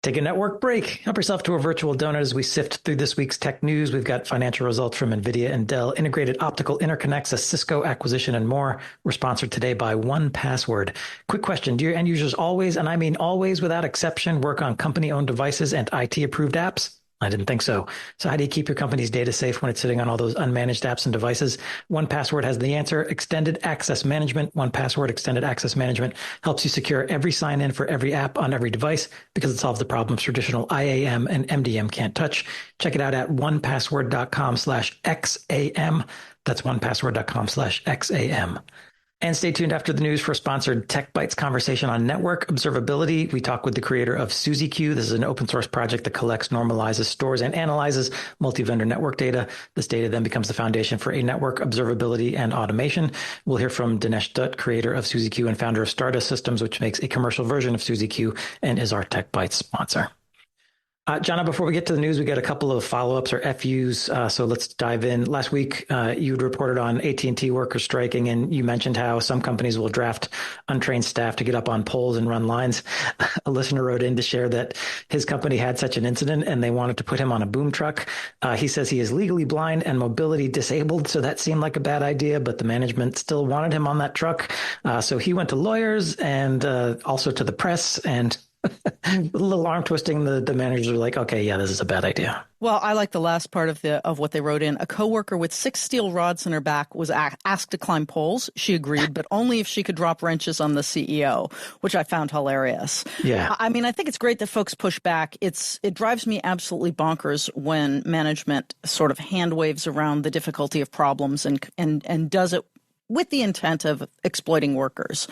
Take a network break. Help yourself to a virtual donut as we sift through this week's tech news. We've got financial results from Nvidia and Dell, integrated optical interconnects, a Cisco acquisition, and more. We're sponsored today by 1Password. Quick question. Do your end users always, and I mean always without exception, work on company-owned devices and IT-approved apps? I didn't think so. So how do you keep your company's data safe when it's sitting on all those unmanaged apps and devices? 1Password has the answer. Extended Access Management. 1Password Extended Access Management helps you secure every sign-in for every app on every device because it solves the problems traditional IAM and MDM can't touch. Check it out at onepassword.com/XAM. That's onepassword.com/XAM. And stay tuned after the news for a sponsored Tech Bytes conversation on network observability. We talk with the creator of SUSE-Q. This is an open source project that collects, normalizes, stores, and analyzes multi-vendor network data. This data then becomes the foundation for a network observability and automation. We'll hear from Dinesh Dutt, creator of SUSE-Q and founder of Stardust Systems, which makes a commercial version of SUSE-Q and is our Tech Bytes sponsor. Jana, before we get to the news, we got a couple of follow-ups or FUs, so let's dive in. Last week, you'd reported on AT&T workers striking, and you mentioned how some companies will draft untrained staff to get up on poles and run lines. A listener wrote in to share that his company had such an incident, and they wanted to put him on a boom truck. He says he is legally blind and mobility disabled, so that seemed like a bad idea, but the management still wanted him on that truck. So he went to lawyers and also to the press, and a little arm twisting, the managers were like, okay, yeah, this is a bad idea. Well, I like the last part of what they wrote in. A coworker with 6 steel rods in her back was asked to climb poles. She agreed, but only if she could drop wrenches on the CEO, which I found hilarious. Yeah. I mean, I think it's great that folks push back. It drives me absolutely bonkers when management sort of hand waves around the difficulty of problems and does it with the intent of exploiting workers.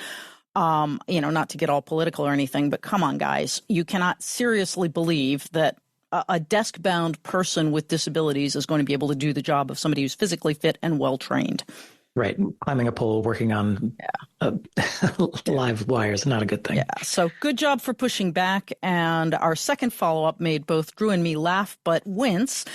Not to get all political or anything, but come on, guys. You cannot seriously believe that a desk-bound person with disabilities is going to be able to do the job of somebody who's physically fit and well-trained. Right. Climbing a pole, working on live wires, not a good thing. Yeah. So good job for pushing back. And our second follow-up made both Drew and me laugh, but wince.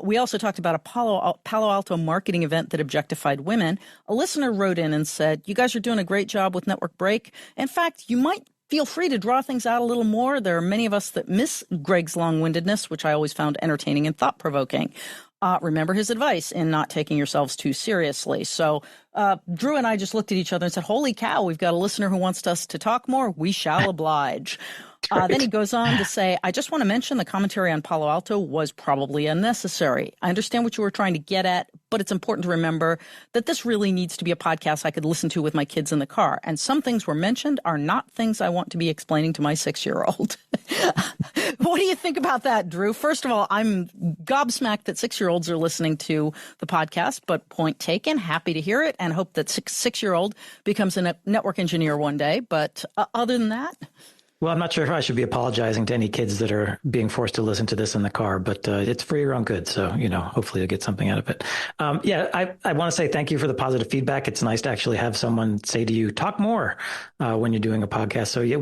We also talked about a Palo Alto marketing event that objectified women. A listener wrote in and said, you guys are doing a great job with Network Break. In fact, you might feel free to draw things out a little more. There are many of us that miss Greg's long-windedness, which I always found entertaining and thought-provoking. Remember his advice in not taking yourselves too seriously. So Drew and I just looked at each other and said, holy cow, we've got a listener who wants us to talk more. We shall oblige. Then he goes on to say, I just want to mention the commentary on Palo Alto was probably unnecessary. I understand what you were trying to get at, but it's important to remember that this really needs to be a podcast I could listen to with my kids in the car. And some things were mentioned are not things I want to be explaining to my 6-year-old. What do you think about that, Drew? First of all, I'm gobsmacked that 6-year-olds are listening to the podcast, but point taken. Happy to hear it and hope that 6-year-old becomes a network engineer one day. But other than that... Well, I'm not sure if I should be apologizing to any kids that are being forced to listen to this in the car, but it's for your own good. So, hopefully you'll get something out of it. I want to say thank you for the positive feedback. It's nice to actually have someone say to you, talk more when you're doing a podcast. So, yeah,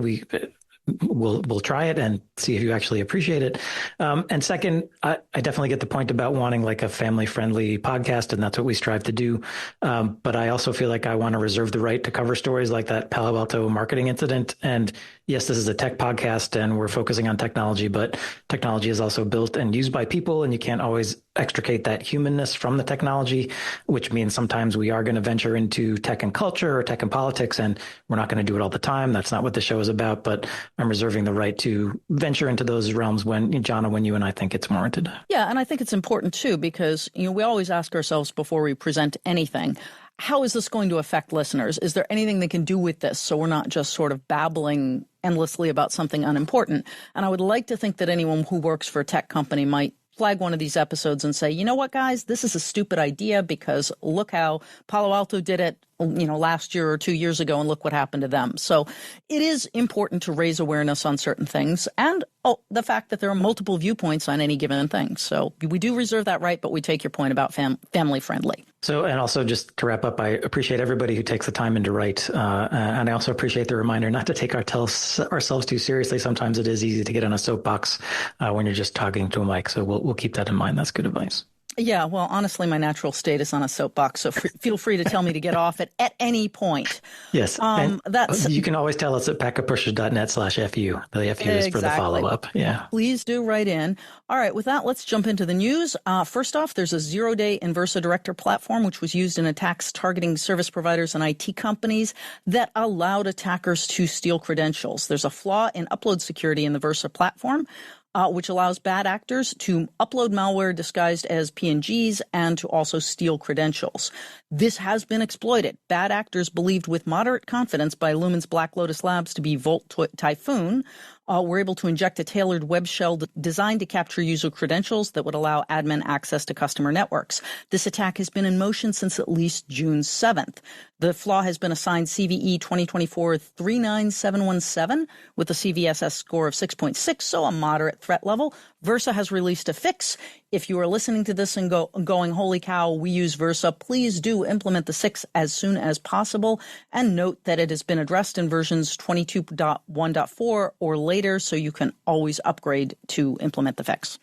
we'll try it and see if you actually appreciate it. And second, I definitely get the point about wanting like a family-friendly podcast, and that's what we strive to do. But I also feel like I want to reserve the right to cover stories like that Palo Alto marketing incident. And yes, this is a tech podcast and we're focusing on technology, but technology is also built and used by people, and you can't always extricate that humanness from the technology, which means sometimes we are going to venture into tech and culture or tech and politics, and we're not going to do it all the time. That's not what the show is about, but I'm reserving the right to venture into those realms when, Jana, when you and I think it's warranted. Yeah, and I think it's important too, because we always ask ourselves before we present anything, how is this going to affect listeners? Is there anything they can do with this so we're not just sort of babbling endlessly about something unimportant? And I would like to think that anyone who works for a tech company might flag one of these episodes and say, you know what, guys, this is a stupid idea because look how Palo Alto did it, last year or 2 years ago, and look what happened to them. So it is important to raise awareness on certain things and the fact that there are multiple viewpoints on any given thing. So we do reserve that right, but we take your point about family friendly. So, and also just to wrap up, I appreciate everybody who takes the time in to write. And I also appreciate the reminder not to take ourselves too seriously. Sometimes it is easy to get on a soapbox when you're just talking to a mic. So we'll keep that in mind. That's good advice. Yeah, well, honestly, my natural state is on a soapbox, so feel free to tell me to get off it at any point. Yes. And That's you can always tell us at packetpushers.net/FU. The FU is for the exactly. follow-up. Yeah. Please do write in. All right, with that, let's jump into the news. First off, there's a zero-day Inversa Director platform, which was used in attacks targeting service providers and IT companies that allowed attackers to steal credentials. There's a flaw in upload security in the Versa platform, which allows bad actors to upload malware disguised as PNGs and to also steal credentials. This has been exploited. Bad actors, believed with moderate confidence by Lumen's Black Lotus Labs to be Volt Typhoon, were able to inject a tailored web shell designed to capture user credentials that would allow admin access to customer networks. This attack has been in motion since at least June 7th. The flaw has been assigned CVE 2024-39717 with a CVSS score of 6.6, so a moderate threat level. Versa has released a fix. If you are listening to this and going, holy cow, we use Versa, please do implement the 6 as soon as possible. And note that it has been addressed in versions 22.1.4 or later, so you can always upgrade to implement the fix.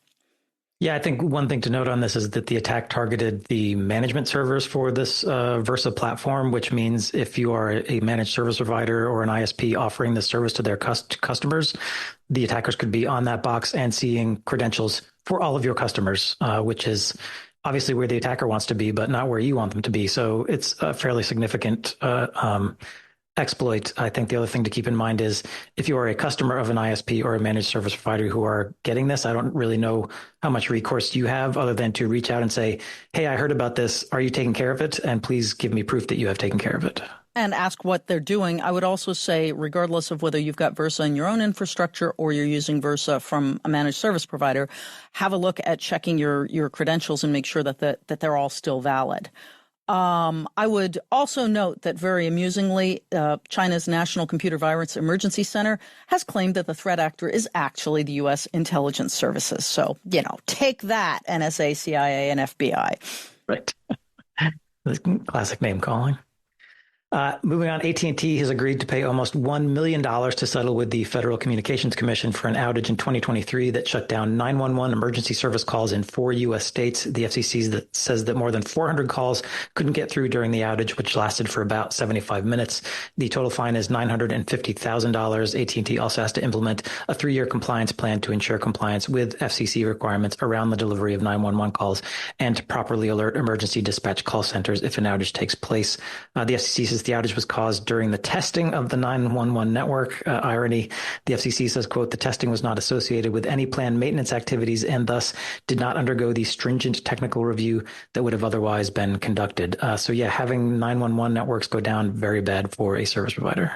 Yeah, I think one thing to note on this is that the attack targeted the management servers for this Versa platform, which means if you are a managed service provider or an ISP offering this service to their customers, the attackers could be on that box and seeing credentials for all of your customers, which is obviously where the attacker wants to be, but not where you want them to be. So it's a fairly significant exploit. I think the other thing to keep in mind is if you are a customer of an ISP or a managed service provider who are getting this, I don't really know how much recourse you have other than to reach out and say, hey, I heard about this. Are you taking care of it? And please give me proof that you have taken care of it. And ask what they're doing. I would also say, regardless of whether you've got Versa in your own infrastructure or you're using Versa from a managed service provider, have a look at checking your credentials and make sure that they're all still valid. I would also note that very amusingly, China's National Computer Virus Emergency Center has claimed that the threat actor is actually the U.S. intelligence services. So, take that, NSA, CIA, and FBI. Right. Classic name calling. Moving on, AT&T has agreed to pay almost $1 million to settle with the Federal Communications Commission for an outage in 2023 that shut down 911 emergency service calls in 4 U.S. states. The FCC says that more than 400 calls couldn't get through during the outage, which lasted for about 75 minutes. The total fine is $950,000. AT&T also has to implement a 3-year compliance plan to ensure compliance with FCC requirements around the delivery of 911 calls and to properly alert emergency dispatch call centers if an outage takes place. The FCC says the outage was caused during the testing of the 911 network. Irony, the FCC says, quote, the testing was not associated with any planned maintenance activities and thus did not undergo the stringent technical review that would have otherwise been conducted. So yeah, having 911 networks go down, very bad for a service provider.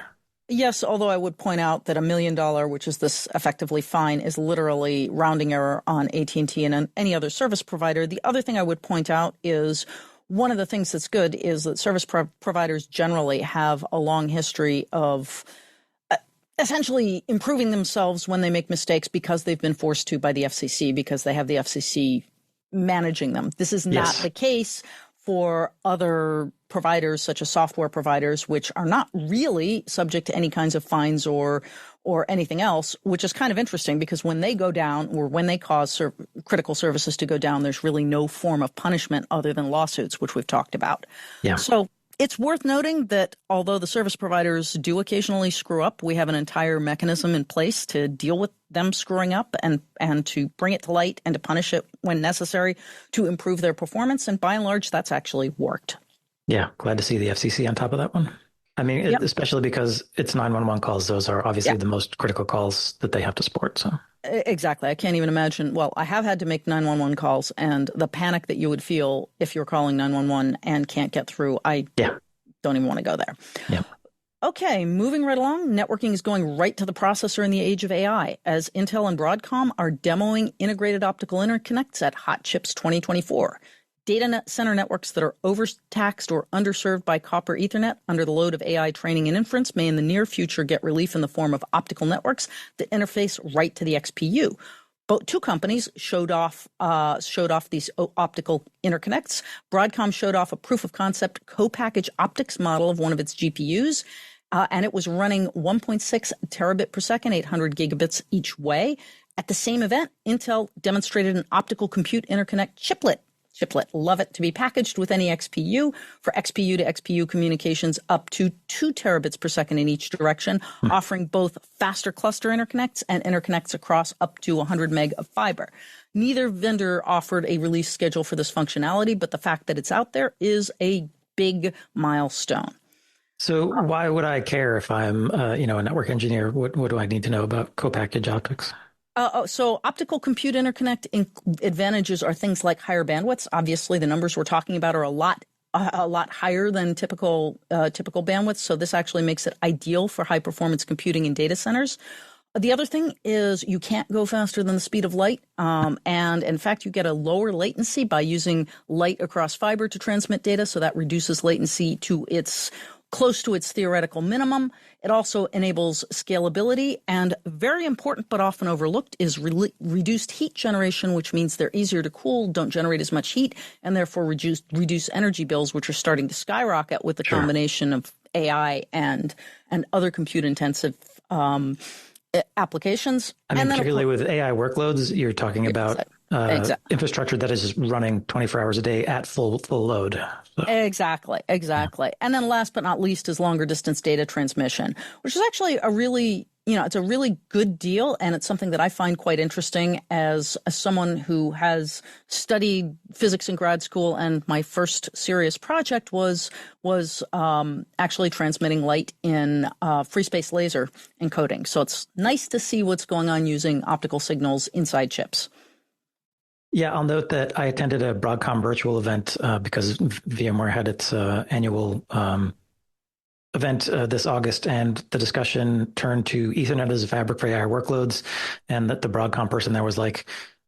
Yes, although I would point out that $1 million, which is this effectively fine, is literally rounding error on AT&T and on any other service provider. The other thing I would point out is one of the things that's good is that service providers generally have a long history of essentially improving themselves when they make mistakes because they've been forced to by the FCC, because they have the FCC managing them. This is not the case for other providers, such as software providers, which are not really subject to any kinds of fines or anything else, which is kind of interesting because when they go down or when they cause critical services to go down, there's really no form of punishment other than lawsuits, which we've talked about. Yeah. So it's worth noting that although the service providers do occasionally screw up, we have an entire mechanism in place to deal with them screwing up and to bring it to light and to punish it when necessary to improve their performance. And by and large, that's actually worked. Yeah, glad to see the FCC on top of that one. I mean, especially because it's 911 calls. Those are obviously the most critical calls that they have to support. So exactly. I can't even imagine. Well, I have had to make 911 calls, and the panic that you would feel if you're calling 911 and can't get through, I don't even want to go there. Yeah. Okay, moving right along, networking is going right to the processor in the age of AI, as Intel and Broadcom are demoing integrated optical interconnects at Hot Chips 2024. Data center networks that are overtaxed or underserved by copper Ethernet under the load of AI training and inference may in the near future get relief in the form of optical networks that interface right to the XPU. Two companies showed off these optical interconnects. Broadcom showed off a proof of concept co-package optics model of one of its GPUs, and it was running 1.6 terabit per second, 800 gigabits each way. At the same event, Intel demonstrated an optical compute interconnect chiplet Chiplet. Love it. To be packaged with any XPU for XPU to XPU communications up to 2 terabits per second in each direction, offering both faster cluster interconnects and interconnects across up to 100 meg of fiber. Neither vendor offered a release schedule for this functionality, but the fact that it's out there is a big milestone. So why would I care if I'm, a network engineer? What do I need to know about co-packaged optics? So optical compute interconnect advantages are things like higher bandwidths. Obviously, the numbers we're talking about are a lot higher than typical bandwidths. So this actually makes it ideal for high performance computing in data centers. The other thing is you can't go faster than the speed of light. And in fact, you get a lower latency by using light across fiber to transmit data. So that reduces latency to close to its theoretical minimum. It also enables scalability, and very important but often overlooked is reduced heat generation, which means they're easier to cool, don't generate as much heat, and therefore reduce energy bills, which are starting to skyrocket with the combination of AI and other compute intensive applications. I mean, particularly with AI workloads, you're talking about infrastructure that is just running 24 hours a day at full load. So. Exactly. And then last but not least is longer distance data transmission, which is actually it's a really good deal. And it's something that I find quite interesting as someone who has studied physics in grad school. And my first serious project was actually transmitting light in free space laser encoding. So it's nice to see what's going on using optical signals inside chips. Yeah, I'll note that I attended a Broadcom virtual event because VMware had its annual event this August, and the discussion turned to Ethernet as a fabric for AI workloads, and that the Broadcom person there was like,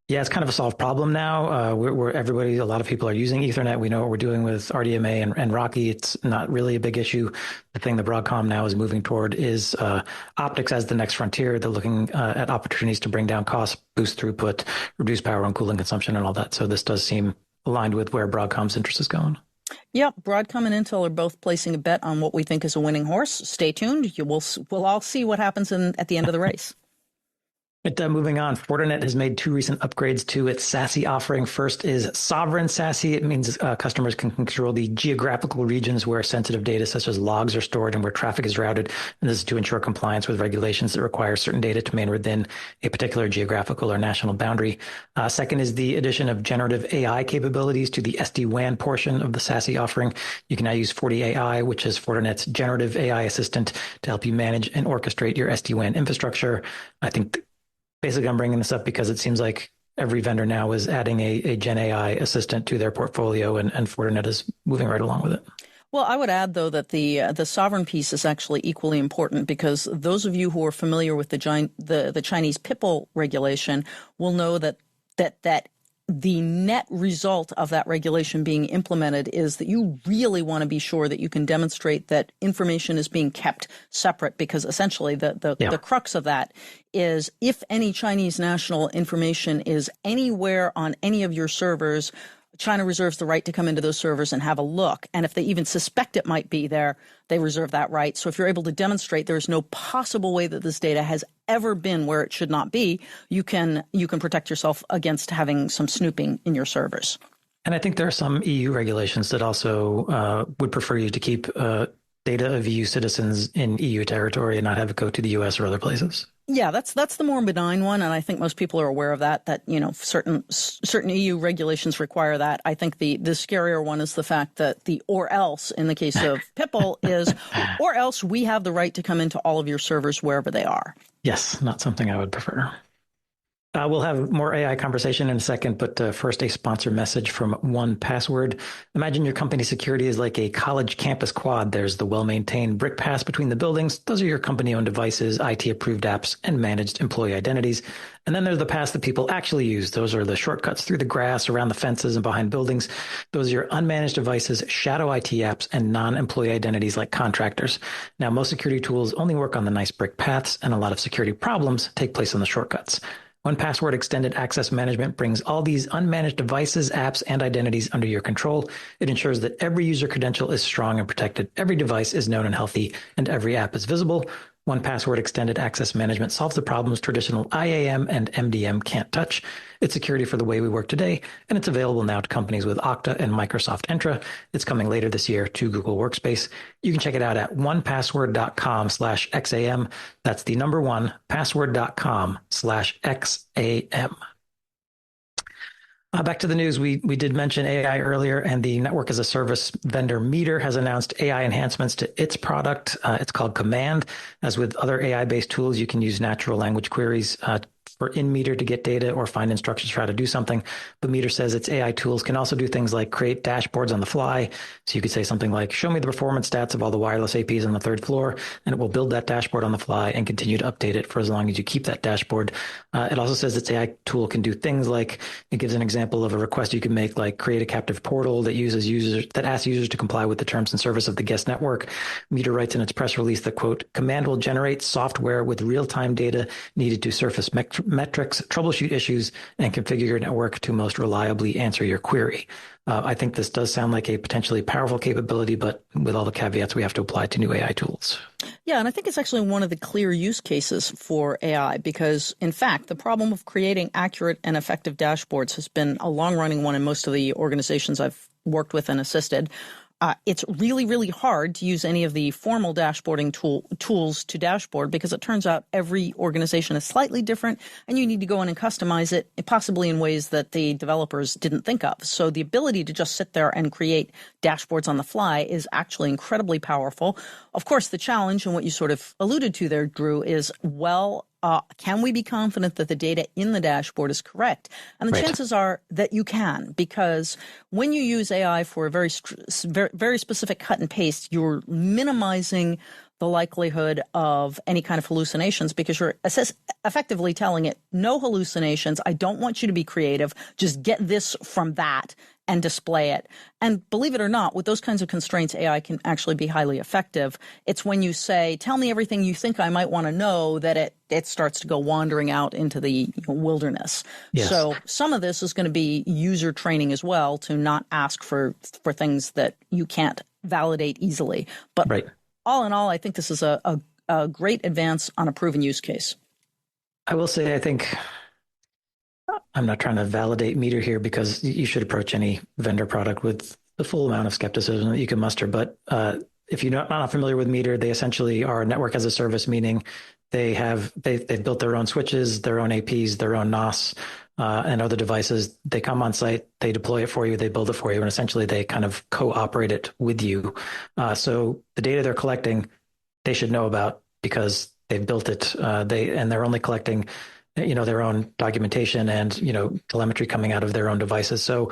yeah, it's kind of a solved problem now. A lot of people are using Ethernet. We know what we're doing with RDMA and Rocky. It's not really a big issue. The thing that Broadcom now is moving toward is optics as the next frontier. They're looking at opportunities to bring down costs, boost throughput, reduce power and cooling consumption and all that. So this does seem aligned with where Broadcom's interest is going. Yeah, Broadcom and Intel are both placing a bet on what we think is a winning horse. Stay tuned. We'll all see what happens at the end of the race. Moving on, Fortinet has made 2 recent upgrades to its SASE offering. First is sovereign SASE. It means customers can control the geographical regions where sensitive data such as logs are stored and where traffic is routed. And this is to ensure compliance with regulations that require certain data to remain within a particular geographical or national boundary. Second is the addition of generative AI capabilities to the SD-WAN portion of the SASE offering. You can now use FortiAI, which is Fortinet's generative AI assistant, to help you manage and orchestrate your SD-WAN infrastructure. I think basically, I'm bringing this up because it seems like every vendor now is adding a Gen AI assistant to their portfolio, and Fortinet is moving right along with it. Well, I would add, though, that the sovereign piece is actually equally important, because those of you who are familiar with the Chinese PIPL regulation will know that the net result of that regulation being implemented is that you really want to be sure that you can demonstrate that information is being kept separate, because essentially the crux of that is if any Chinese national information is anywhere on any of your servers, China reserves the right to come into those servers and have a look. And if they even suspect it might be there, they reserve that right. So if you're able to demonstrate there is no possible way that this data has ever been where it should not be, you can protect yourself against having some snooping in your servers. And I think there are some EU regulations that also would prefer you to keep data of EU citizens in EU territory and not have it go to the US or other places. Yeah, that's the more benign one, and I think most people are aware of that. That certain EU regulations require that. I think the scarier one is the fact that the or else in the case of PIPL is or else we have the right to come into all of your servers wherever they are. Yes, not something I would prefer. We'll have more AI conversation in a second, but first a sponsor message from 1Password. Imagine your company security is like a college campus quad. There's the well-maintained brick paths between the buildings. Those are your company-owned devices, IT-approved apps, and managed employee identities. And then there's the paths that people actually use. Those are the shortcuts through the grass, around the fences, and behind buildings. Those are your unmanaged devices, shadow IT apps, and non-employee identities like contractors. Now, most security tools only work on the nice brick paths, and a lot of security problems take place on the shortcuts. 1Password Extended Access Management brings all these unmanaged devices, apps, and identities under your control. It ensures that every user credential is strong and protected, every device is known and healthy, and every app is visible. 1Password Extended Access Management solves the problems traditional IAM and MDM can't touch. It's security for the way we work today, and it's available now to companies with Okta and Microsoft Entra. It's coming later this year to Google Workspace. You can check it out at onepassword.com/XAM. That's the number one, password.com/XAM. Back to the news. We did mention AI earlier, and the network as a service vendor Meter has announced AI enhancements to its product. It's called Command. As with other AI-based tools, you can use natural language queries for in Meter to get data or find instructions for how to do something. But Meter says its AI tools can also do things like create dashboards on the fly. So you could say something like, show me the performance stats of all the wireless APs on the third floor, and it will build that dashboard on the fly and continue to update it for as long as you keep that dashboard. It also says its AI tool can do things like, it gives an example of a request you can make, like create a captive portal that asks users to comply with the terms and service of the guest network. Meter writes in its press release that, quote, Command will generate software with real-time data needed to surface metrics, troubleshoot issues, and configure your network to most reliably answer your query. I think this does sound like a potentially powerful capability, but with all the caveats we have to apply to new AI tools. Yeah, and I think it's actually one of the clear use cases for AI because, in fact, the problem of creating accurate and effective dashboards has been a long-running one in most of the organizations I've worked with and assisted. It's really, really hard to use any of the formal dashboarding tools to dashboard because it turns out every organization is slightly different and you need to go in and customize it, possibly in ways that the developers didn't think of. So the ability to just sit there and create dashboards on the fly is actually incredibly powerful. Of course, the challenge and what you sort of alluded to there, Drew, is, can we be confident that the data in the dashboard is correct? And the chances are that you can, because when you use AI for a very, very specific cut and paste, you're minimizing the likelihood of any kind of hallucinations because you're effectively telling it, no hallucinations. I don't want you to be creative. Just get this from that and display it. And believe it or not, with those kinds of constraints, AI can actually be highly effective. It's when you say, tell me everything you think I might want to know, that it starts to go wandering out into the wilderness. Yes. So some of this is going to be user training as well to not ask for things that you can't validate easily. But all in all, I think this is a great advance on a proven use case. I will say, I think I'm not trying to validate Meter here because you should approach any vendor product with the full amount of skepticism that you can muster. But if you're not familiar with Meter, they essentially are a network as a service, meaning they've built their own switches, their own APs, their own NaaS, and other devices. They come on site, they deploy it for you, they build it for you, and essentially they kind of co-operate it with you. So the data they're collecting, they should know about because they've built it. They're only collecting their own documentation and, telemetry coming out of their own devices. So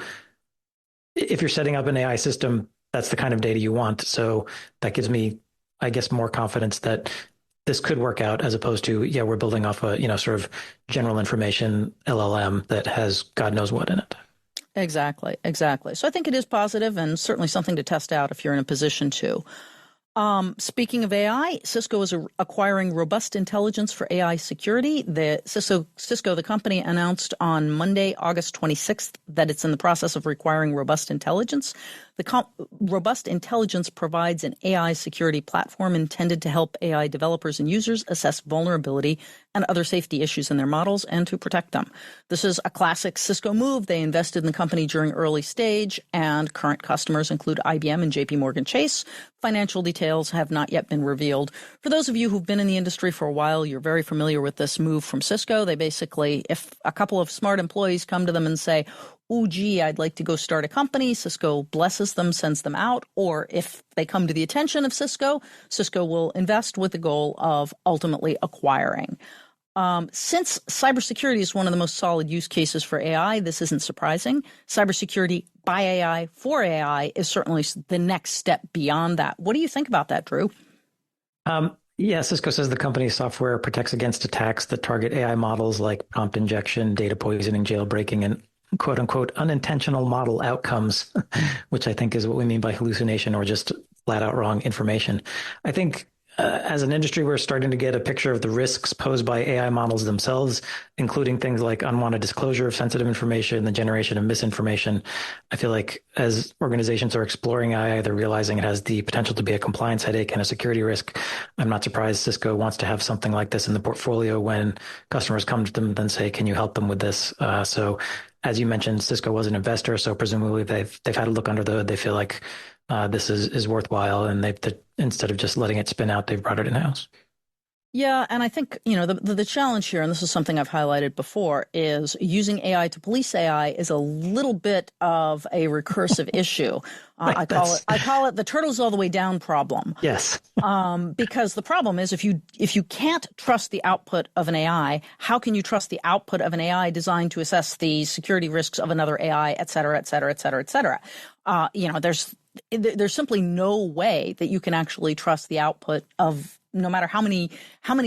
if you're setting up an AI system, that's the kind of data you want. So that gives me, I guess, more confidence that this could work out as opposed to, we're building off a, sort of general information LLM that has God knows what in it. Exactly. So I think it is positive and certainly something to test out if you're in a position to. Speaking of AI, Cisco is acquiring robust intelligence for AI security. Cisco, the company, announced on Monday, August 26th, that it's in the process of acquiring robust intelligence. Robust intelligence provides an AI security platform intended to help AI developers and users assess vulnerability and other safety issues in their models and to protect them. This is a classic Cisco move. They invested in the company during early stage, and current customers include IBM and JP Morgan Chase. Financial details have not yet been revealed. For those of you who've been in the industry for a while, you're very familiar with this move from Cisco. They basically, if a couple of smart employees come to them and say, oh, gee, I'd like to go start a company, Cisco blesses them, sends them out. Or if they come to the attention of Cisco, Cisco will invest with the goal of ultimately acquiring. Since cybersecurity is one of the most solid use cases for AI, this isn't surprising. Cybersecurity by AI for AI is certainly the next step beyond that. What do you think about that, Drew? Cisco says the company's software protects against attacks that target AI models like prompt injection, data poisoning, jailbreaking, and quote unquote unintentional model outcomes, which I think is what we mean by hallucination or just flat out wrong information. I think as an industry, we're starting to get a picture of the risks posed by AI models themselves, including things like unwanted disclosure of sensitive information, the generation of misinformation. I feel like as organizations are exploring AI, they're realizing it has the potential to be a compliance headache and a security risk. I'm not surprised Cisco wants to have something like this in the portfolio when customers come to them and say, can you help them with this? So as you mentioned, Cisco was an investor, so presumably they've had a look under the hood. They feel like this is worthwhile, and instead of just letting it spin out, they've brought it in-house. Yeah, and I think, the challenge here, and this is something I've highlighted before, is using AI to police AI is a little bit of a recursive issue. Right, I call it the turtles all the way down problem. Yes. Because the problem is if you can't trust the output of an AI, how can you trust the output of an AI designed to assess the security risks of another AI, et cetera, et cetera, et cetera, et cetera? There's simply no way that you can actually trust the output of, no matter how many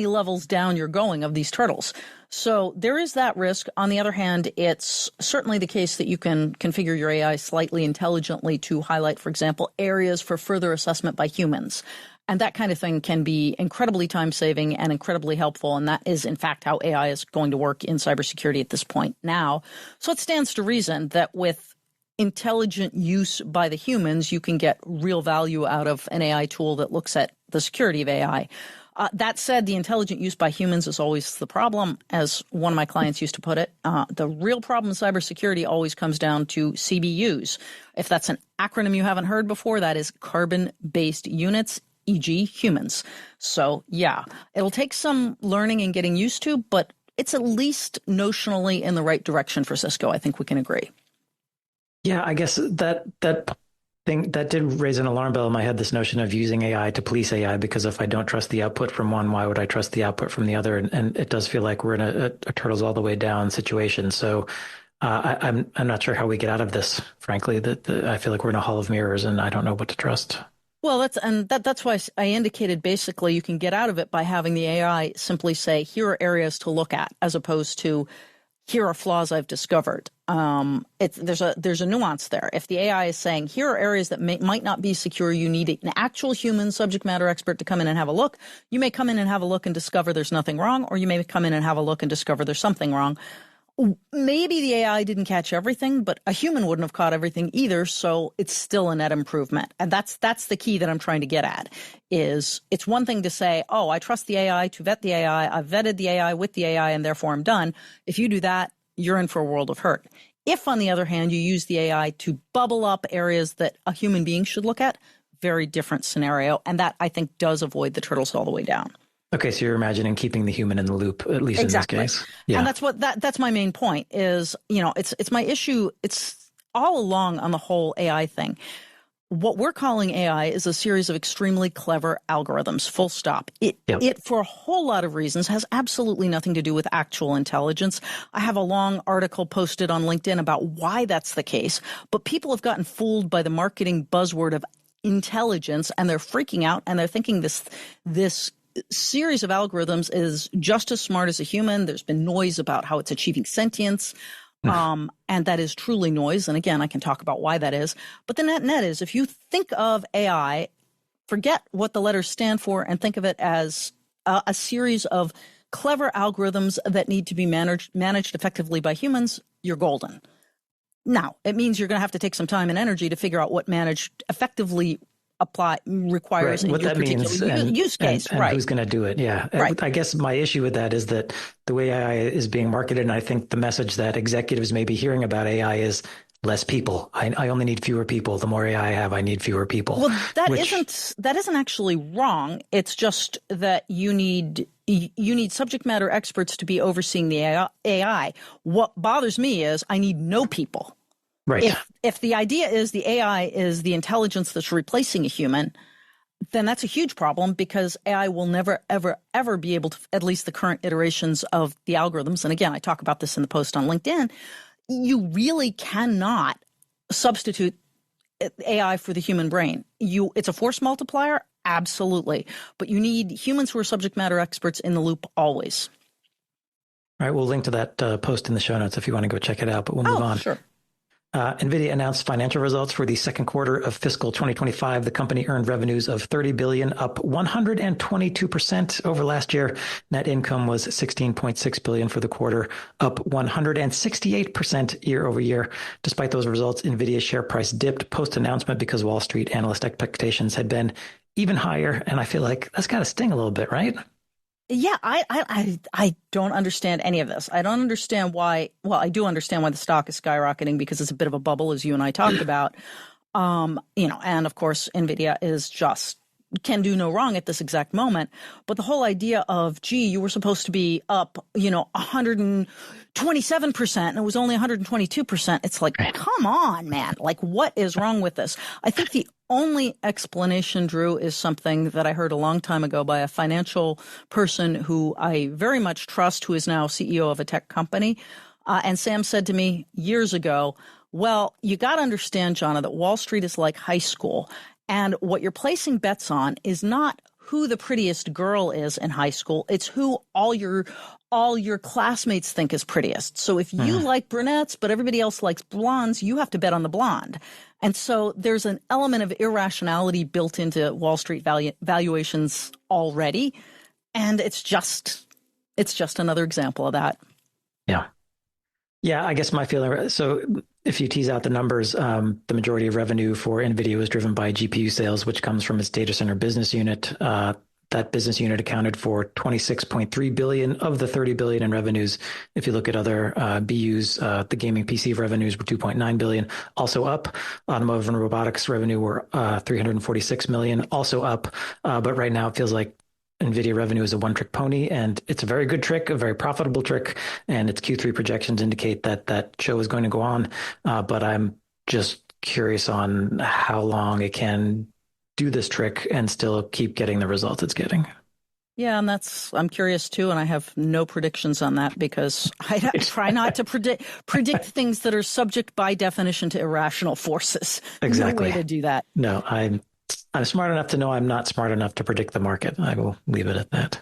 levels down you're going, of these turtles. So there is that risk. On the other hand, it's certainly the case that you can configure your AI slightly intelligently to highlight, for example, areas for further assessment by humans. And that kind of thing can be incredibly time-saving and incredibly helpful. And that is, in fact, how AI is going to work in cybersecurity at this point now. So it stands to reason that with intelligent use by the humans, you can get real value out of an AI tool that looks at the security of AI. That said, the intelligent use by humans is always the problem. As one of my clients used to put it, the real problem in cybersecurity always comes down to CBUs. If that's an acronym you haven't heard before, that is carbon-based units, e.g. humans. So yeah, it'll take some learning and getting used to, but it's at least notionally in the right direction for Cisco. I think we can agree. Yeah, I guess that thing that did raise an alarm bell in my head, this notion of using AI to police AI, because if I don't trust the output from one, why would I trust the output from the other? And it does feel like we're in a turtles all the way down situation. So I'm not sure how we get out of this, frankly. I feel like we're in a hall of mirrors and I don't know what to trust. Well, that's why I indicated basically you can get out of it by having the AI simply say, here are areas to look at, as opposed to, here are flaws I've discovered. There's a nuance there. If the AI is saying, here are areas that might not be secure, you need an actual human subject matter expert to come in and have a look. You may come in and have a look and discover there's nothing wrong, or you may come in and have a look and discover there's something wrong. Maybe the AI didn't catch everything, but a human wouldn't have caught everything either, so it's still a net improvement. And that's the key that I'm trying to get at, is it's one thing to say, oh, I trust the AI to vet the AI, I've vetted the AI with the AI, and therefore I'm done. If you do that, you're in for a world of hurt. If, on the other hand, you use the AI to bubble up areas that a human being should look at, very different scenario, and that, I think, does avoid the turtles all the way down. Okay, so you're imagining keeping the human in the loop, at least exactly. In this case. Yeah. And that's my main point is, it's my issue. It's all along on the whole AI thing. What we're calling AI is a series of extremely clever algorithms, full stop. It, for a whole lot of reasons, has absolutely nothing to do with actual intelligence. I have a long article posted on LinkedIn about why that's the case, but people have gotten fooled by the marketing buzzword of intelligence, and they're freaking out, and they're thinking this series of algorithms is just as smart as a human. There's been noise about how it's achieving sentience. And that is truly noise. And again, I can talk about why that is. But the net is, if you think of AI, forget what the letters stand for and think of it as a series of clever algorithms that need to be managed effectively by humans, you're golden. Now, it means you're going to have to take some time and energy to figure out what managed effectively requires in what your that particular means use case. And who's going to do it. Yeah. Right. I guess my issue with that is that the way AI is being marketed, and I think the message that executives may be hearing about AI is less people. I only need fewer people. The more AI I have, I need fewer people. Well, that isn't actually wrong. It's just that you need subject matter experts to be overseeing the AI. What bothers me is I need no people. Right. If the idea is the AI is the intelligence that's replacing a human, then that's a huge problem, because AI will never, ever, ever be able to, at least the current iterations of the algorithms. And again, I talk about this in the post on LinkedIn. You really cannot substitute AI for the human brain. It's a force multiplier, absolutely. But you need humans who are subject matter experts in the loop always. All right. We'll link to that post in the show notes if you want to go check it out, but we'll move on. Sure. Nvidia announced financial results for the second quarter of fiscal 2025. The company earned revenues of $30 billion, up 122% over last year. Net income was $16.6 billion for the quarter, up 168% year over year. Despite those results, Nvidia's share price dipped post-announcement because Wall Street analyst expectations had been even higher. And I feel like that's got to sting a little bit, right? Yeah, I don't understand any of this. I don't understand why. Well, I do understand why the stock is skyrocketing because it's a bit of a bubble, as you and I talked about. And of course, Nvidia is just can do no wrong at this exact moment. But the whole idea of, gee, you were supposed to be up, 127%, and it was only 122%. It's like, come on, man. Like, what is wrong with this? I think the only explanation, Drew, is something that I heard a long time ago by a financial person who I very much trust, who is now CEO of a tech company. And Sam said to me years ago, well, you got to understand, Jonna, that Wall Street is like high school. And what you're placing bets on is not who the prettiest girl is in high school. It's who all your classmates think is prettiest. So if you like brunettes, but everybody else likes blondes, you have to bet on the blonde. And so there's an element of irrationality built into Wall Street valuations already. And it's just another example of that. Yeah. Yeah, I guess my feeling, so if you tease out the numbers, the majority of revenue for NVIDIA was driven by GPU sales, which comes from its data center business unit. That business unit accounted for $26.3 billion of the $30 billion in revenues. If you look at other BUs, the gaming PC revenues were $2.9 billion, also up. Automotive and robotics revenue were $346 million, also up. But right now it feels like NVIDIA revenue is a one-trick pony, and it's a very good trick, a very profitable trick, and its Q3 projections indicate that show is going to go on. But I'm just curious on how long it can do this trick and still keep getting the results it's getting. Yeah, and I'm curious too, and I have no predictions on that because I try not to predict things that are subject by definition to irrational forces. Exactly. No way to do that. No, I'm smart enough to know I'm not smart enough to predict the market. I will leave it at that.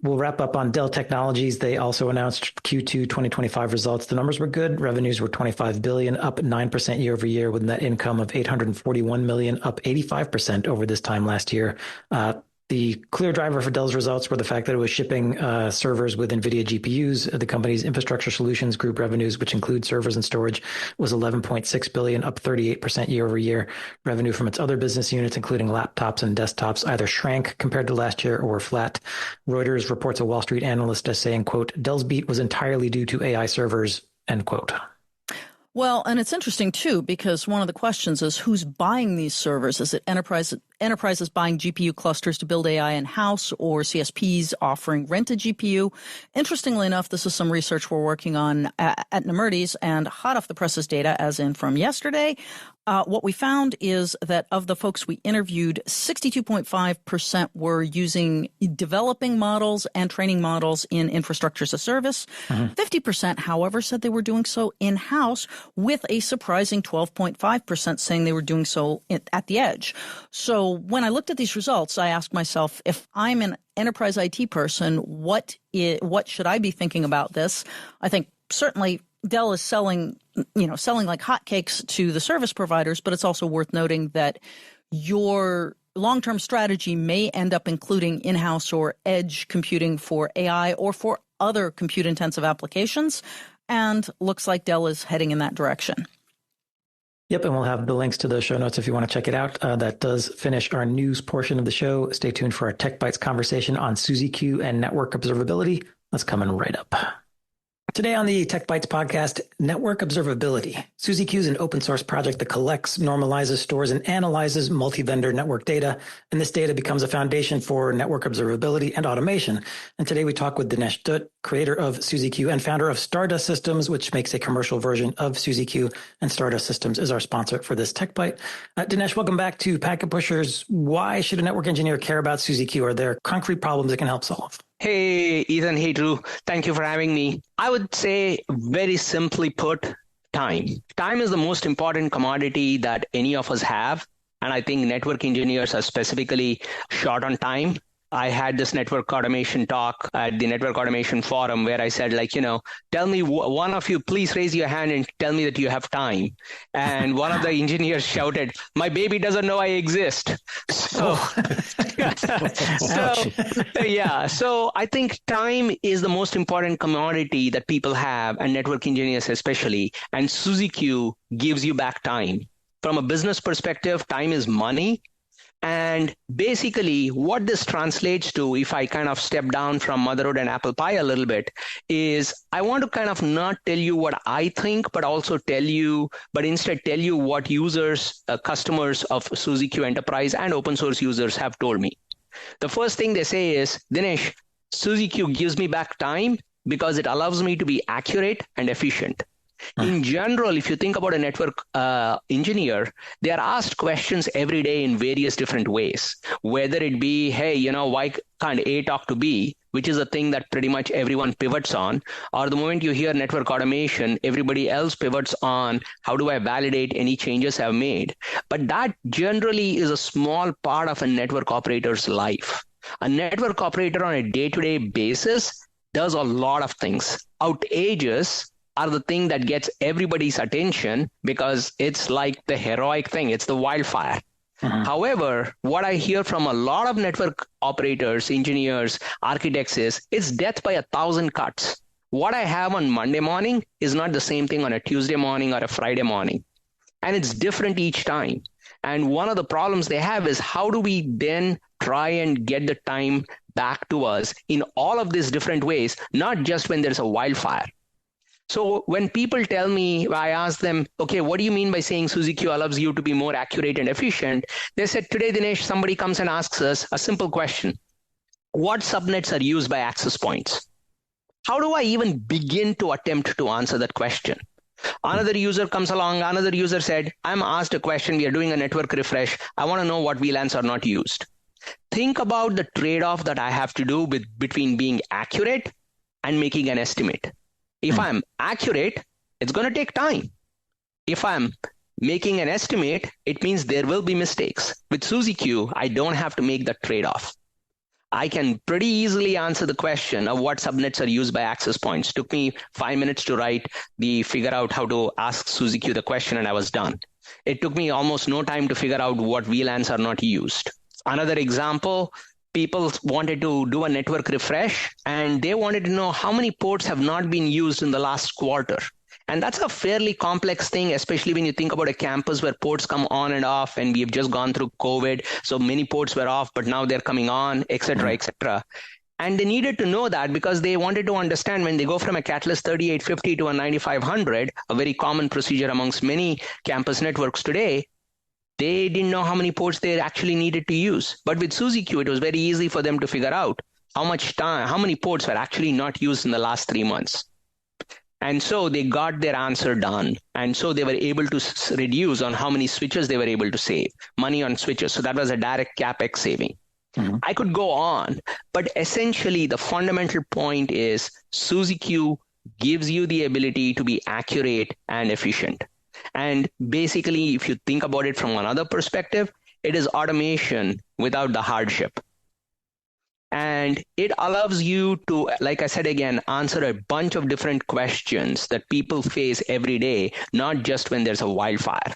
We'll wrap up on Dell Technologies. They also announced Q2 2025 results. The numbers were good. Revenues were $25 billion, up 9% year over year, with net income of $841 million, up 85% over this time last year. The clear driver for Dell's results were the fact that it was shipping servers with NVIDIA GPUs. The company's infrastructure solutions group revenues, which include servers and storage, was $11.6 billion, up 38% year over year. Revenue from its other business units, including laptops and desktops, either shrank compared to last year or were flat. Reuters reports a Wall Street analyst as saying, quote, Dell's beat was entirely due to AI servers, end quote. Well, and it's interesting, too, because one of the questions is who's buying these servers? Is it enterprises buying GPU clusters to build AI in-house, or CSPs offering rented GPU? Interestingly enough, this is some research we're working on at Nemurdy's, and hot off the presses data, as in from yesterday, what we found is that of the folks we interviewed, 62.5% were using developing models and training models in infrastructure as a service. 50%, however, said they were doing so in-house, with a surprising 12.5% saying they were doing so at the edge. So when I looked at these results, I asked myself, if I'm an enterprise IT person, what should I be thinking about this? I think certainly Dell is selling like hotcakes to the service providers, but it's also worth noting that your long-term strategy may end up including in-house or edge computing for AI or for other compute-intensive applications, and looks like Dell is heading in that direction. Yep, and we'll have the links to those show notes if you want to check it out. That does finish our news portion of the show. Stay tuned for our Tech Bytes conversation on SUSE-Q and network observability. That's coming right up. Today on the Tech Bytes podcast, network observability. SUSE-Q is an open source project that collects, normalizes, stores, and analyzes multi-vendor network data. And this data becomes a foundation for network observability and automation. And today we talk with Dinesh Dutt, creator of SUSE-Q and founder of Stardust Systems, which makes a commercial version of SUSE-Q. And Stardust Systems is our sponsor for this Tech Byte. Dinesh, welcome back to Packet Pushers. Why should a network engineer care about SUSE-Q? Are there concrete problems it can help solve? Hey, Ethan. Hey, Drew. Thank you for having me. I would say, very simply put, time. Time is the most important commodity that any of us have. And I think network engineers are specifically short on time. I had this network automation talk at the Network Automation Forum where I said, like, tell me, one of you, please raise your hand and tell me that you have time. And one of the engineers shouted, my baby doesn't know I exist. So, so I think time is the most important commodity that people have, and network engineers especially. And SUSE Q gives you back time. From a business perspective, time is money. And basically what this translates to, if I kind of step down from motherhood and apple pie a little bit, is I want to kind of not tell you what I think, but also instead tell you what users, customers of SUSE Q Enterprise and open source users have told me. The first thing they say is, Dinesh, SUSE Q gives me back time because it allows me to be accurate and efficient. In general, if you think about a network engineer, they are asked questions every day in various different ways, whether it be, hey, why can't A talk to B, which is a thing that pretty much everyone pivots on, or the moment you hear network automation, everybody else pivots on, how do I validate any changes I've made? But that generally is a small part of a network operator's life. A network operator on a day-to-day basis does a lot of things. Outages are the thing that gets everybody's attention because it's like the heroic thing. It's the wildfire. However, what I hear from a lot of network operators, engineers, architects is it's death by 1,000 cuts. What I have on Monday morning is not the same thing on a Tuesday morning or a Friday morning. And it's different each time. And one of the problems they have is how do we then try and get the time back to us in all of these different ways, not just when there's a wildfire. So when people tell me, I ask them, okay, what do you mean by saying SUSE Q allows you to be more accurate and efficient? They said, today, Dinesh, somebody comes and asks us a simple question. What subnets are used by access points? How do I even begin to attempt to answer that question? Another user comes along, another user said, I'm asked a question, we are doing a network refresh. I want to know what VLANs are not used. Think about the trade-off that I have to do between being accurate and making an estimate. If I'm accurate, it's going to take time. If I'm making an estimate, it means there will be mistakes. With SUSE Q, I don't have to make that trade-off. I can pretty easily answer the question of what subnets are used by access points. It took me 5 minutes to figure out how to ask SUSE Q the question, and I was done. It took me almost no time to figure out what VLANs are not used. Another example, people wanted to do a network refresh, and they wanted to know how many ports have not been used in the last quarter. And that's a fairly complex thing, especially when you think about a campus where ports come on and off, and we've just gone through COVID. So many ports were off, but now they're coming on, et cetera, et cetera. And they needed to know that because they wanted to understand when they go from a Catalyst 3850 to a 9500, a very common procedure amongst many campus networks today, they didn't know how many ports they actually needed to use. But with SUSE Q, it was very easy for them to figure out how many ports were actually not used in the last 3 months. And so they got their answer done. And so they were able to reduce on how many switches they were able to save, money on switches. So that was a direct CapEx saving. I could go on, but essentially the fundamental point is SUSE Q gives you the ability to be accurate and efficient. And basically, if you think about it from another perspective, it is automation without the hardship. And it allows you to, like I said again, answer a bunch of different questions that people face every day, not just when there's a wildfire.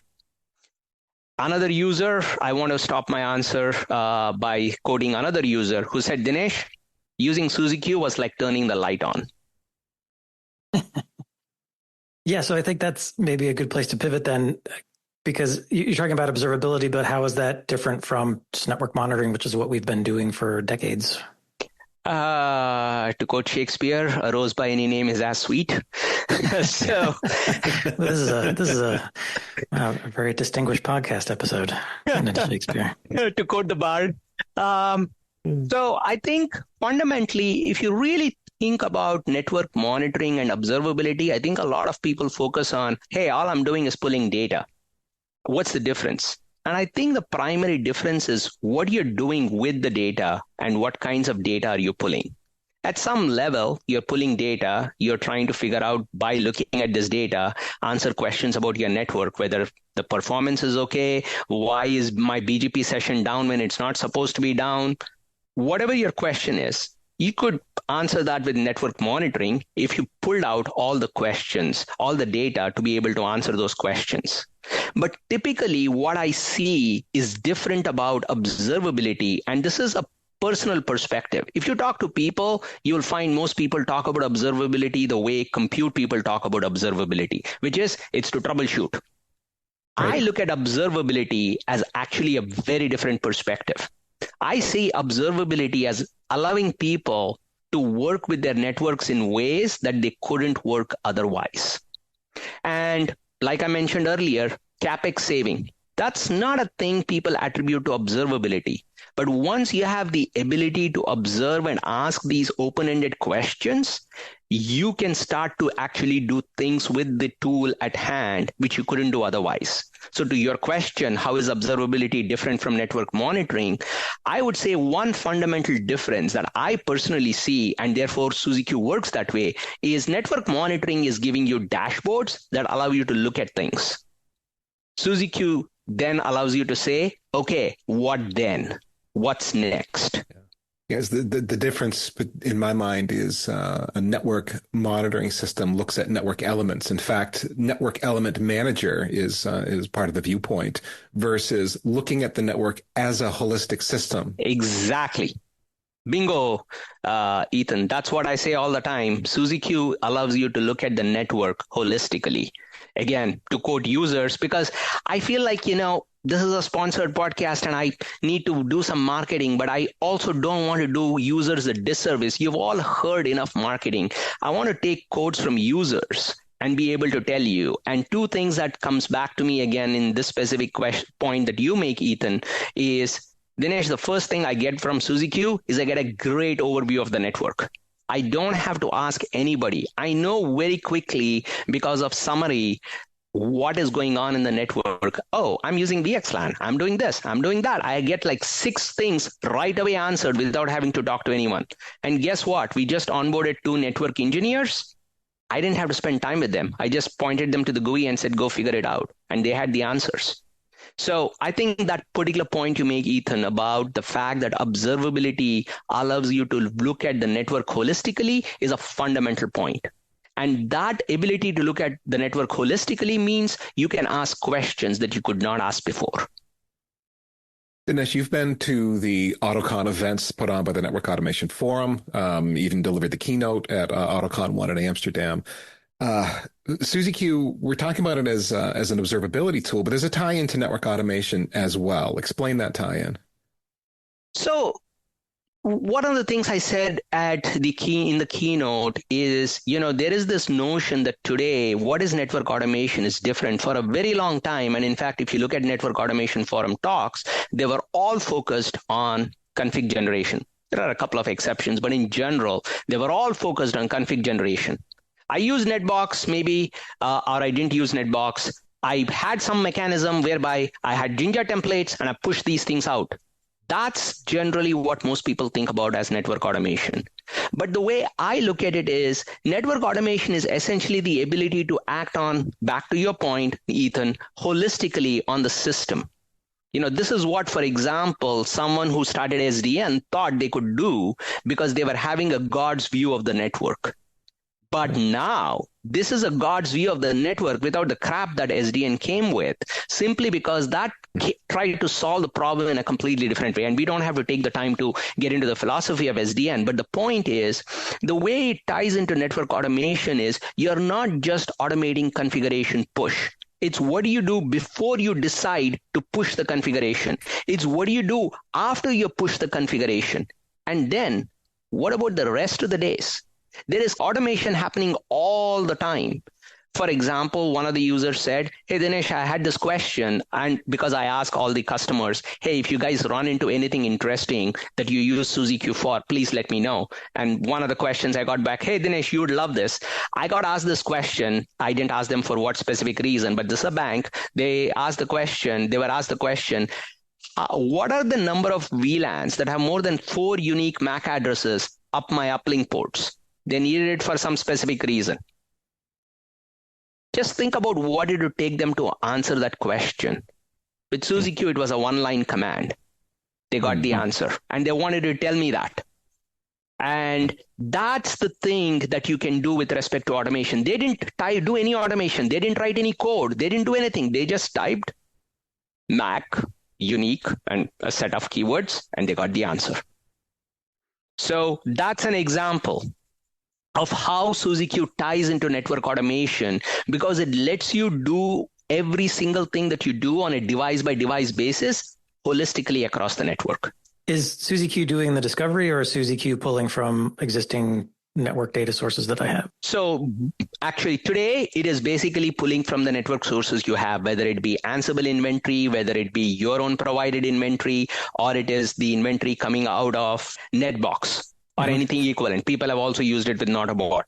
Another user, I want to stop my answer by quoting another user who said, Dinesh, using SUSE Q was like turning the light on. Yeah, so I think that's maybe a good place to pivot then, because you're talking about observability, but how is that different from just network monitoring, which is what we've been doing for decades? To quote Shakespeare, a rose by any name is as sweet. So this is a very distinguished podcast episode. Shakespeare. To quote the bard. So I think fundamentally, if you really think about network monitoring and observability, I think a lot of people focus on, hey, all I'm doing is pulling data. What's the difference? And I think the primary difference is what you're doing with the data and what kinds of data are you pulling. At some level, you're pulling data, you're trying to figure out by looking at this data, answer questions about your network, whether the performance is okay, why is my BGP session down when it's not supposed to be down, whatever your question is, you could answer that with network monitoring if you pulled out all the questions, all the data to be able to answer those questions. But typically what I see is different about observability, and this is a personal perspective. If you talk to people, you'll find most people talk about observability the way compute people talk about observability, which is it's to troubleshoot. Right. I look at observability as actually a very different perspective. I see observability as allowing people to work with their networks in ways that they couldn't work otherwise. And like I mentioned earlier, CapEx saving, that's not a thing people attribute to observability. But once you have the ability to observe and ask these open-ended questions, you can start to actually do things with the tool at hand, which you couldn't do otherwise. So to your question, how is observability different from network monitoring? I would say one fundamental difference that I personally see, and therefore SUSE Q works that way, is network monitoring is giving you dashboards that allow you to look at things. SUSE Q then allows you to say, okay, what then? What's next? Yes, the difference in my mind is a network monitoring system looks at network elements. In fact, network element manager is part of the viewpoint versus looking at the network as a holistic system. Exactly. Bingo, Ethan. That's what I say all the time. SUSE Q allows you to look at the network holistically. Again, to quote users, because I feel like, this is a sponsored podcast and I need to do some marketing, but I also don't want to do users a disservice. You've all heard enough marketing. I want to take quotes from users and be able to tell you. And two things that comes back to me again in this specific point that you make, Ethan, is, Dinesh, the first thing I get from SUSE Q is I get a great overview of the network. I don't have to ask anybody. I know very quickly because of summary what is going on in the network. Oh, I'm using VXLAN. I'm doing this. I'm doing that. I get like 6 things right away answered without having to talk to anyone. And guess what? We just onboarded 2 network engineers. I didn't have to spend time with them. I just pointed them to the GUI and said, go figure it out. And they had the answers. So I think that particular point you make, Ethan, about the fact that observability allows you to look at the network holistically is a fundamental point. And that ability to look at the network holistically means you can ask questions that you could not ask before. Dinesh, you've been to the AutoCon events put on by the Network Automation Forum, even delivered the keynote at AutoCon 1 in Amsterdam. SUSE Q, we're talking about it as an observability tool, but there's a tie-in to network automation as well. Explain that tie-in. So one of the things I said in the keynote is, there is this notion that today, what is network automation is different for a very long time. And in fact, if you look at Network Automation Forum talks, they were all focused on config generation. There are a couple of exceptions, but in general, they were all focused on config generation. I use Netbox maybe, or I didn't use Netbox. I had some mechanism whereby I had Jinja templates and I pushed these things out. That's generally what most people think about as network automation. But the way I look at it is network automation is essentially the ability to act on, back to your point, Ethan, holistically on the system. This is what, for example, someone who started SDN thought they could do because they were having a God's view of the network. But now this is a God's view of the network without the crap that SDN came with, simply because that tried to solve the problem in a completely different way. And we don't have to take the time to get into the philosophy of SDN. But the point is, the way it ties into network automation is you're not just automating configuration push. It's what do you do before you decide to push the configuration. It's what do you do after you push the configuration. And then what about the rest of the days? There is automation happening all the time. For example, one of the users said, hey, Dinesh, I had this question. And because I ask all the customers, hey, if you guys run into anything interesting that you use SUSE Q for, please let me know. And one of the questions I got back, hey, Dinesh, you would love this. I got asked this question. I didn't ask them for what specific reason, but this is a bank. They were asked the question, what are the number of VLANs that have more than 4 unique MAC addresses up my uplink ports? They needed it for some specific reason. Just think about what it would take them to answer that question. With SUSE Q, it was a one-line command. They got the answer, and they wanted to tell me that. And that's the thing that you can do with respect to automation. They didn't do any automation. They didn't write any code. They didn't do anything. They just typed Mac, unique, and a set of keywords, and they got the answer. So that's an example of how SUSE-Q ties into network automation, because it lets you do every single thing that you do on a device-by-device basis holistically across the network. Is SUSE-Q doing the discovery, or is SUSE-Q pulling from existing network data sources that I have? So actually today, it is basically pulling from the network sources you have, whether it be Ansible inventory, whether it be your own provided inventory, or it is the inventory coming out of Netbox or anything equivalent. People have also used it with Notabot.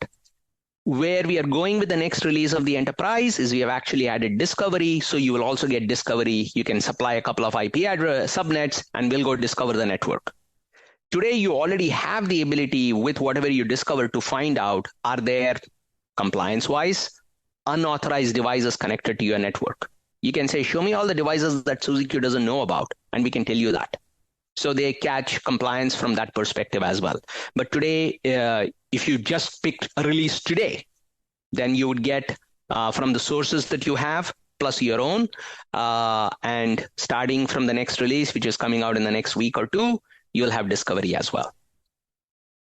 Where we are going with the next release of the enterprise is we have actually added discovery. So you will also get discovery. You can supply a couple of IP address subnets and we'll go discover the network. Today, you already have the ability with whatever you discover to find out, are there compliance-wise unauthorized devices connected to your network? You can say, show me all the devices that SUSE-Q doesn't know about, and we can tell you that. So they catch compliance from that perspective as well. But today, if you just picked a release today, then you would get from the sources that you have, plus your own, and starting from the next release, which is coming out in the next week or two, you'll have discovery as well.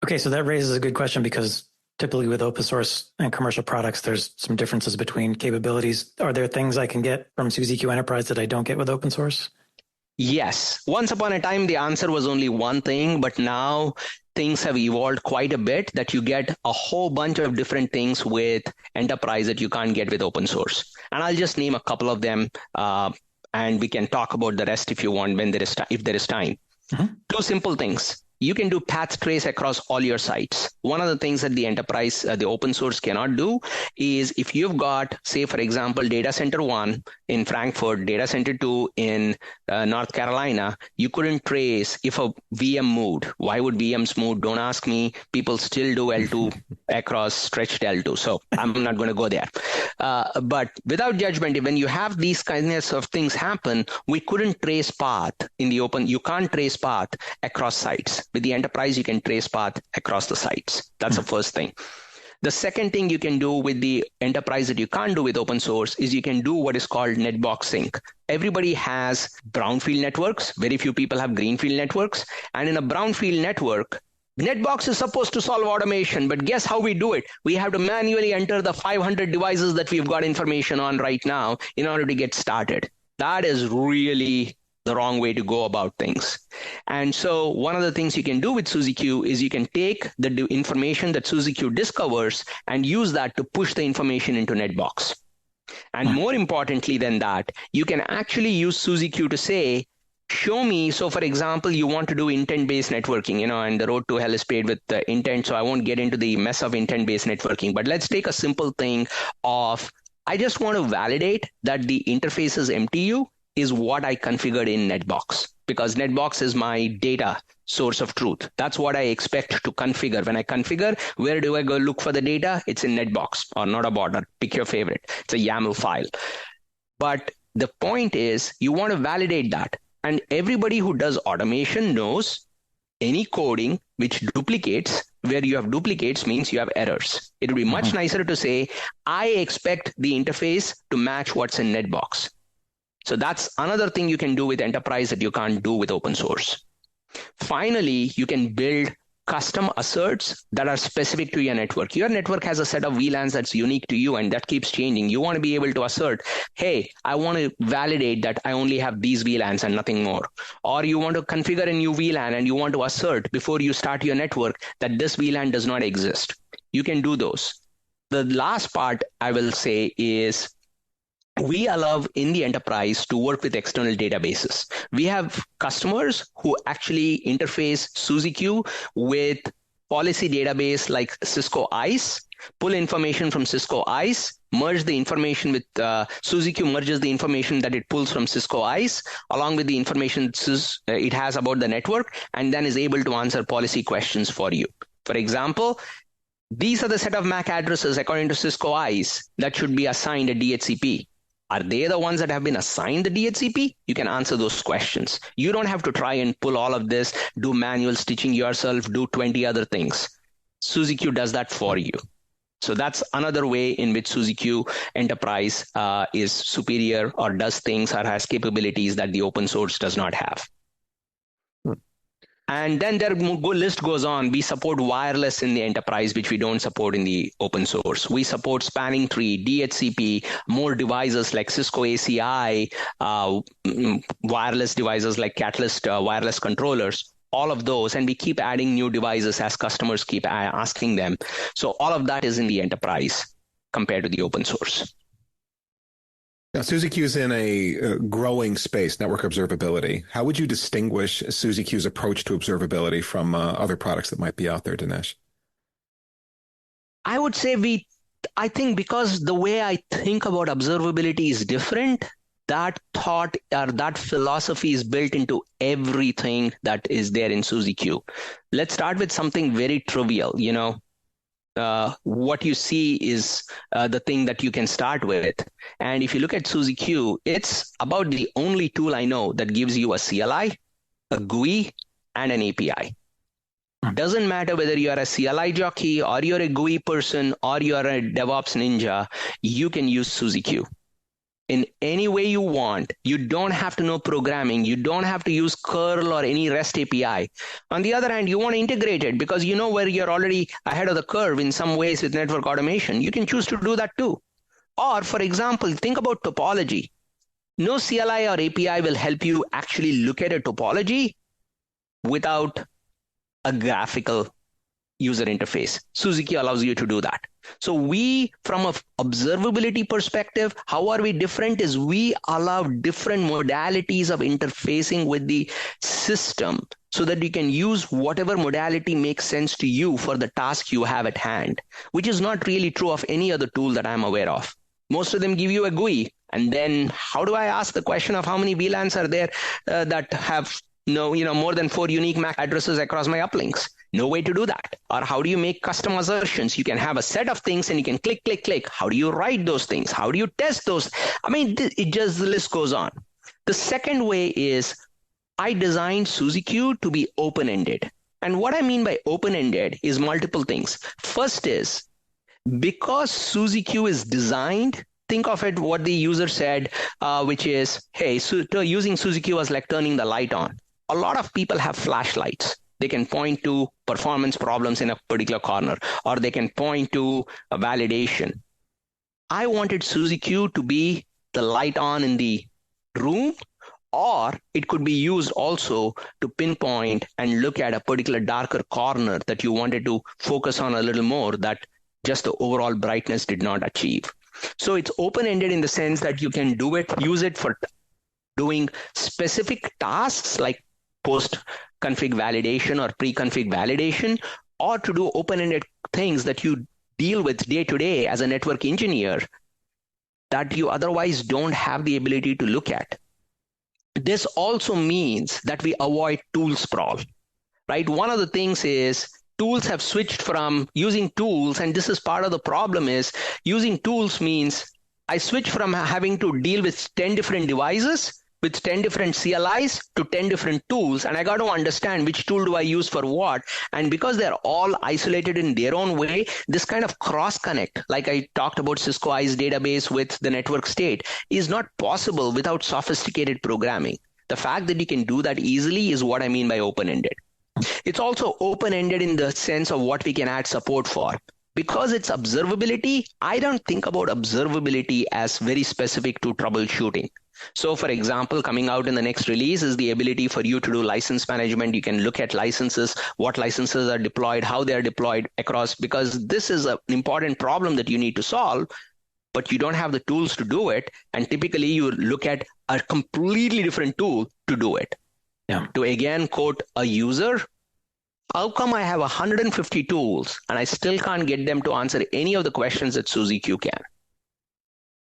Okay, so that raises a good question, because typically with open source and commercial products, there's some differences between capabilities. Are there things I can get from SUSE-Q Enterprise that I don't get with open source? Yes. Once upon a time, the answer was only one thing, but now things have evolved quite a bit that you get a whole bunch of different things with enterprise that you can't get with open source. And I'll just name a couple of them, and we can talk about the rest if you want, when there is if there is time. Two simple things. You can do path trace across all your sites. One of the things that the enterprise, the open source cannot do is if you've got, say, for example, data center 1 in Frankfurt, data center 2 in North Carolina, you couldn't trace if a VM moved. Why would VMs move? Don't ask me. People still do L2 across stretched L2. So I'm not going to go there. But without judgment, when you have these kinds of things happen, we couldn't trace path in the open. You can't trace path across sites. With the enterprise, you can trace path across the sites. That's the first thing. The second thing you can do with the enterprise that you can't do with open source is you can do what is called netbox sync. Everybody has brownfield networks. Very few people have greenfield networks. And in a brownfield network, Netbox is supposed to solve automation, but guess how we do it? We have to manually enter the 500 devices that we've got information on right now in order to get started. That is really the wrong way to go about things. And so one of the things you can do with SUSE-Q is you can take the information that SUSE-Q discovers and use that to push the information into Netbox. And more importantly than that, you can actually use SUSE-Q to say, show me. So for example, you want to do intent-based networking, and the road to hell is paved with intent. So I won't get into the mess of intent-based networking, but let's take a simple thing of, I just want to validate that the interface's MTU is what I configured in Netbox, because Netbox is my data source of truth. That's what I expect to configure. When I configure, where do I go look for the data? It's in Netbox or Notabot, or pick your favorite. It's a YAML file. But the point is, you want to validate that. And everybody who does automation knows any coding which duplicates, where you have duplicates means you have errors. It would be much nicer to say, I expect the interface to match what's in Netbox. So that's another thing you can do with enterprise that you can't do with open source. Finally, you can build custom asserts that are specific to your network. Your network has a set of VLANs that's unique to you, and that keeps changing. You want to be able to assert, hey, I want to validate that I only have these VLANs and nothing more. Or you want to configure a new VLAN and you want to assert before you start your network that this VLAN does not exist. You can do those. The last part I will say is, we allow in the enterprise to work with external databases. We have customers who actually interface SUSE-Q with policy database like Cisco ISE, pull information from Cisco ISE, merge the information with SUSE-Q merges the information that it pulls from Cisco ISE along with the information it has about the network, and then is able to answer policy questions for you. For example, these are the set of MAC addresses according to Cisco ISE that should be assigned a DHCP. Are they the ones that have been assigned the DHCP? You can answer those questions. You don't have to try and pull all of this, do manual stitching yourself, do 20 other things. SUSE-Q does that for you. So that's another way in which SUSE-Q Enterprise is superior or does things or has capabilities that the open source does not have. And then their list goes on. We support wireless in the enterprise, which we don't support in the open source. We support spanning tree, DHCP, more devices like Cisco ACI, wireless devices like Catalyst wireless controllers, all of those. And we keep adding new devices as customers keep asking them. So all of that is in the enterprise compared to the open source. Now, SUSE-Q is in a growing space, network observability. How would you distinguish SUSE-Q's approach to observability from other products that might be out there, Dinesh? I would say I think because the way I think about observability is different, that thought or that philosophy is built into everything that is there in SUSE-Q. Let's start with something very trivial, what you see is the thing that you can start with. And if you look at SUSE-Q, it's about the only tool I know that gives you a CLI, a GUI, and an API. Doesn't matter whether you are a CLI jockey or you're a GUI person or you're a DevOps ninja, you can use SUSE-Q in any way you want. You don't have to know programming. You don't have to use curl or any REST API. On the other hand, you want to integrate it because you know where you're already ahead of the curve in some ways with network automation. You can choose to do that too. Or for example, think about topology. No CLI or API will help you actually look at a topology without a graphical user interface. SUSE-Q allows you to do that. So we, from an observability perspective, how are we different is we allow different modalities of interfacing with the system so that you can use whatever modality makes sense to you for the task you have at hand, which is not really true of any other tool that I'm aware of. Most of them give you a GUI. And then how do I ask the question of how many VLANs are there that have more than 4 unique MAC addresses across my uplinks? No way to do that. Or how do you make custom assertions? You can have a set of things and you can click, click, click. How do you write those things? How do you test those? I mean, the list goes on. The second way is I designed SUSE-Q to be open-ended. And what I mean by open-ended is multiple things. First is because SUSE-Q is designed, think of it what the user said, which is, hey, using SUSE-Q was like turning the light on. A lot of people have flashlights. They can point to performance problems in a particular corner, or they can point to a validation. I wanted SUSE-Q to be the light on in the room, or it could be used also to pinpoint and look at a particular darker corner that you wanted to focus on a little more that just the overall brightness did not achieve. So it's open-ended in the sense that you can use it for doing specific tasks like post-config validation or pre-config validation, or to do open-ended things that you deal with day to day as a network engineer that you otherwise don't have the ability to look at. This also means that we avoid tool sprawl, right? One of the things is tools have switched from using tools, and this is part of the problem is using tools means I switch from having to deal with 10 different devices with 10 different CLIs to 10 different tools, and I got to understand which tool do I use for what. And because they're all isolated in their own way, this kind of cross connect, like I talked about Cisco ISE database with the network state, is not possible without sophisticated programming. The fact that you can do that easily is what I mean by open-ended. It's also open-ended in the sense of what we can add support for. Because it's observability, I don't think about observability as very specific to troubleshooting. So for example, coming out in the next release is the ability for you to do license management. You can look at licenses, what licenses are deployed, how they're deployed across, because this is an important problem that you need to solve, but you don't have the tools to do it. And typically you look at a completely different tool to do it. Yeah. To again quote a user, how come I have 150 tools and I still can't get them to answer any of the questions that SUSE-Q can?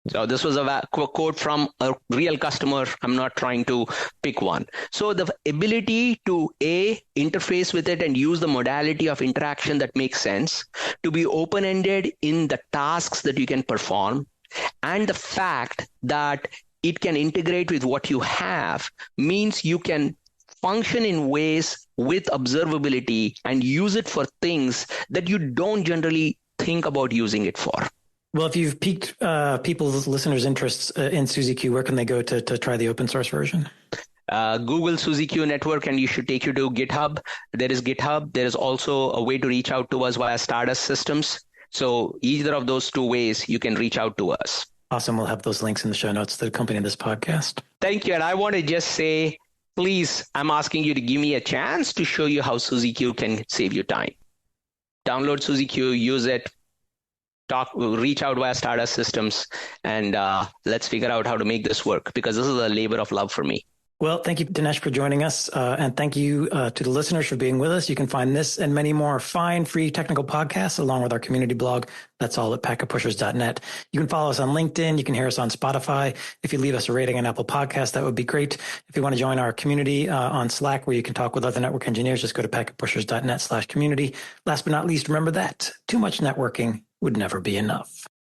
So this was a quote from a real customer. I'm not trying to pick one. So the ability to interface with it and use the modality of interaction that makes sense, to be open-ended in the tasks that you can perform, And the fact that it can integrate with what you have means you can function in ways with observability and use it for things that you don't generally think about using it for. Well, if you've piqued people's listeners' interests in SUSE-Q, where can they go to try the open source version? Google SUSE-Q network and you should take you to GitHub. There is GitHub. There is also a way to reach out to us via Stardust Systems. So either of those two ways, you can reach out to us. Awesome. We'll have those links in the show notes that accompany this podcast. Thank you. And I want to just say, please, I'm asking you to give me a chance to show you how SUSE-Q can save you time. Download SUSE-Q, use it, reach out via Stardust Systems, and let's figure out how to make this work, because this is a labor of love for me. Well, thank you, Dinesh, for joining us. And thank you to the listeners for being with us. You can find this and many more fine, free technical podcasts along with our community blog. That's all at packetpushers.net. You can follow us on LinkedIn. You can hear us on Spotify. If you leave us a rating on Apple Podcasts, that would be great. If you want to join our community on Slack, where you can talk with other network engineers, just go to packetpushers.net/community. Last but not least, remember that too much networking would never be enough.